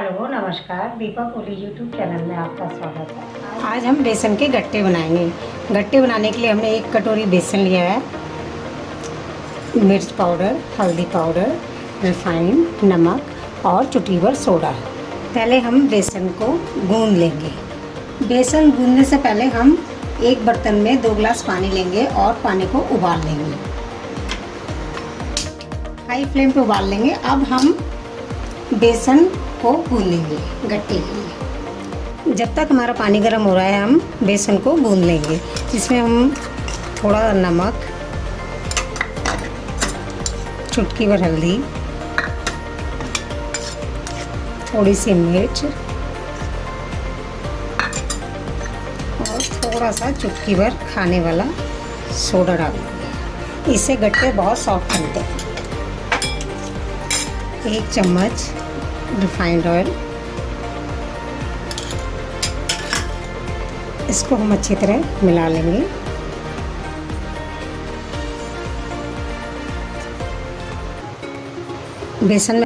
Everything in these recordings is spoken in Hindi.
हेलो नमस्कार, दीपा कोहली यूट्यूब चैनल में आपका स्वागत है। आज हम बेसन के गट्टे बनाएंगे। गट्टे बनाने के लिए हमने 1 कटोरी बेसन लिया है, मिर्च पाउडर, हल्दी पाउडर, रिफाइंड, नमक और चुटकी भर सोडा। पहले हम बेसन को गूंद लेंगे। बेसन गूंदने से पहले हम एक बर्तन में 2 गिलास पानी लेंगे और पानी को उबाल लेंगे। हाई फ्लेम पे उबाल लेंगे। अब हम बेसन को गूंदेंगे गट्टे के लिए। जब तक हमारा पानी गर्म हो रहा है हम बेसन को गूंद लेंगे। इसमें हम थोड़ा नमक, चुटकी भर हल्दी, थोड़ी सी मिर्च और थोड़ा सा चुटकी भर खाने वाला सोडा डालेंगे। इससे गट्टे बहुत सॉफ्ट बनते हैं। 1 चम्मच रिफाइंड ऑयल, इसको हम अच्छी तरह मिला लेंगे। बेसन में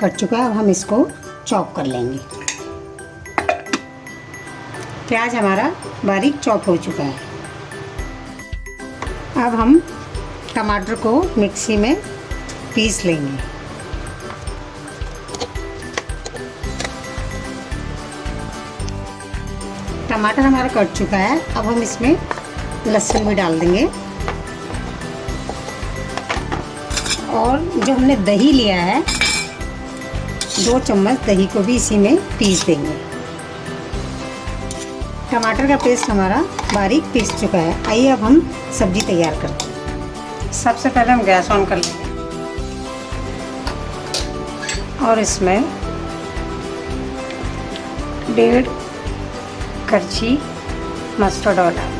कट चुका है। अब हम इसको चॉप कर लेंगे। प्याज हमारा बारीक चॉप हो चुका है। अब हम टमाटर को मिक्सी में पीस लेंगे। टमाटर हमारा कट चुका है। अब हम इसमें लहसुन भी डाल देंगे और जो हमने दही लिया है 2 चम्मच दही को भी इसी में पीस देंगे। टमाटर का पेस्ट हमारा बारीक पीस चुका है। आइए अब हम सब्जी तैयार करते हैं। सबसे पहले हम गैस ऑन कर लेंगे और इसमें 1.5 करछी मस्टर्ड ऑयल डाल दें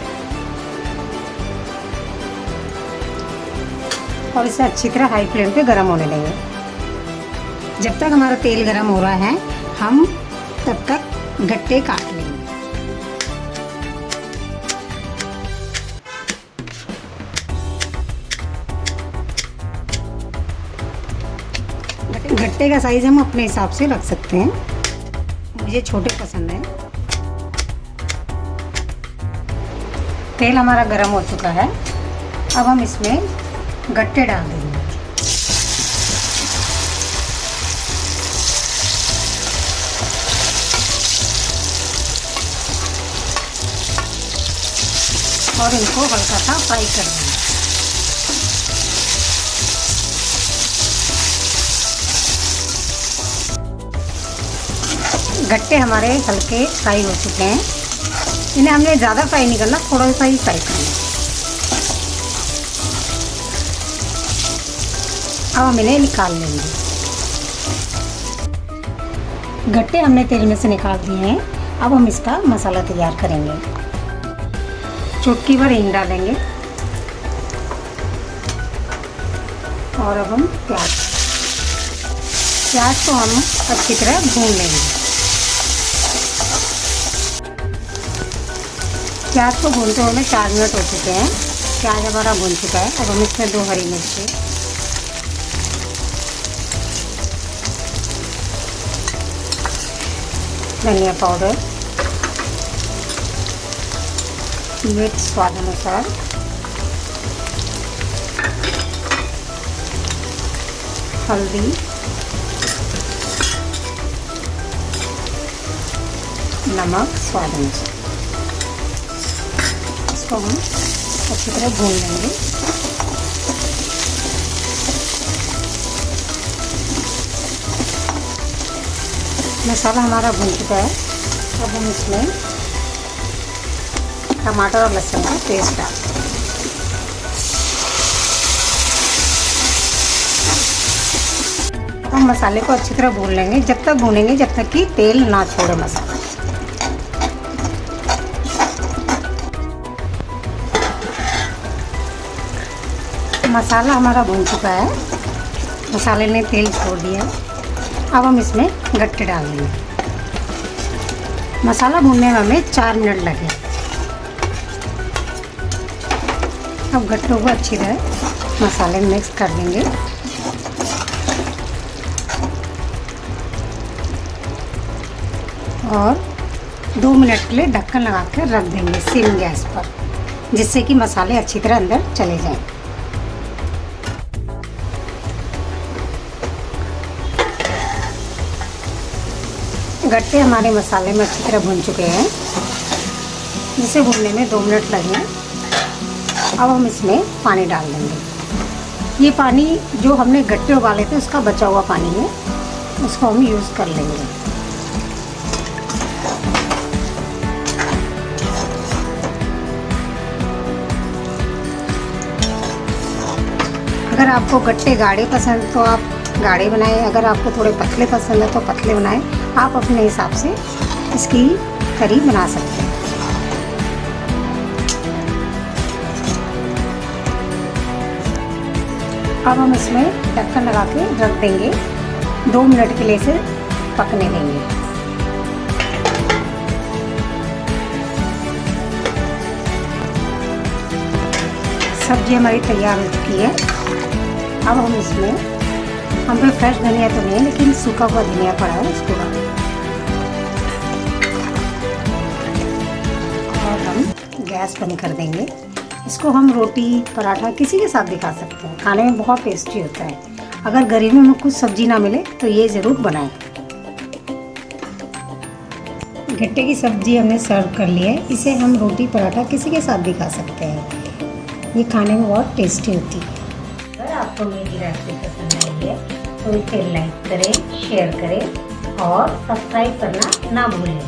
और इसे अच्छी तरह हाई फ्लेम पे गरम होने देंगे। जब तक हमारा तेल गरम हो रहा है हम तब तक गट्टे काट लेंगे। गट्टे का साइज़ हम अपने हिसाब से रख सकते हैं, मुझे छोटे पसंद है। तेल हमारा गर्म हो चुका है, अब हम इसमें गट्टे डाल देंगे। और इनको हल्का सा फ्राई कर देंगे। गट्टे हमारे हल्के फ्राई हो चुके हैं, इन्हें हमने ज़्यादा फ्राई नहीं करना, थोड़ा सा ही फ्राई करना। अब हम इन्हें निकाल लेंगे। गट्टे हमने तेल में से निकाल दिए हैं, अब हम इसका मसाला तैयार करेंगे। चुटकी भर हींग डालेंगे और अब हम प्याज को हम अच्छी तरह भून लेंगे। प्याज को भूनते हुए 4 मिनट हो चुके हैं। प्याज हमारा भून चुका है, अब हम इसमें 2 हरी मिर्ची, धनिया पाउडर, मिर्च स्वाद अनुसार, हल्दी, नमक स्वाद अनुसार। इसको हम अच्छी तरह भून लेंगे। मसाला हमारा भून चुका है, अब हम इसमें टमाटर और लहसुन का पेस्ट डाल दें। हम मसाले को अच्छी तरह भून लेंगे, जब तक भूनेंगे जब तक कि तेल ना छोड़े मसाला। मसाला हमारा भून चुका है, मसाले ने तेल छोड़ दिया। अब हम इसमें गट्टे डाल देंगे। मसाला भूनने में हमें 4 मिनट लगे। अब गट्टों को अच्छी तरह मसाले में मिक्स कर देंगे और 2 मिनट के लिए ढक्कन लगा कर रख देंगे सिम गैस पर, जिससे कि मसाले अच्छी तरह अंदर चले जाएं। गट्टे हमारे मसाले में अच्छी तरह भून चुके हैं, जिसे भूनने में 2 मिनट लगे। अब हम इसमें पानी डाल देंगे। ये पानी जो हमने गट्टे उबाले थे उसका बचा हुआ पानी है, उसको हम यूज़ कर लेंगे। अगर आपको गट्टे गाढ़े पसंद तो आप गाढ़े बनाएं, अगर आपको थोड़े पतले पसंद है तो पतले बनाएं। आप अपने हिसाब से इसकी करी बना सकते हैं। अब हम इसमें ढक्कन लगा के रख देंगे, 2 मिनट के लिए इसे पकने देंगे। सब्जी हमारी तैयार हो चुकी है। अब हम इसमें, हम पे फ्रेश धनिया तो नहीं है लेकिन सूखा हुआ धनिया पड़ा है, इसको डाल और हम गैस बंद कर देंगे। इसको हम रोटी पराठा किसी के साथ भी खा सकते हैं, खाने में बहुत टेस्टी होता है। अगर गर्मियों में कुछ सब्जी ना मिले तो ये ज़रूर बनाएं। गट्टे की सब्ज़ी हमने सर्व कर ली है, इसे हम रोटी पराठा किसी के साथ भी खा सकते हैं। ये खाने में बहुत टेस्टी होती है। अगर आपको मेरी रेसिपी पसंद आई है तो इसे लाइक करें, शेयर करें और सब्सक्राइब करना ना भूलें।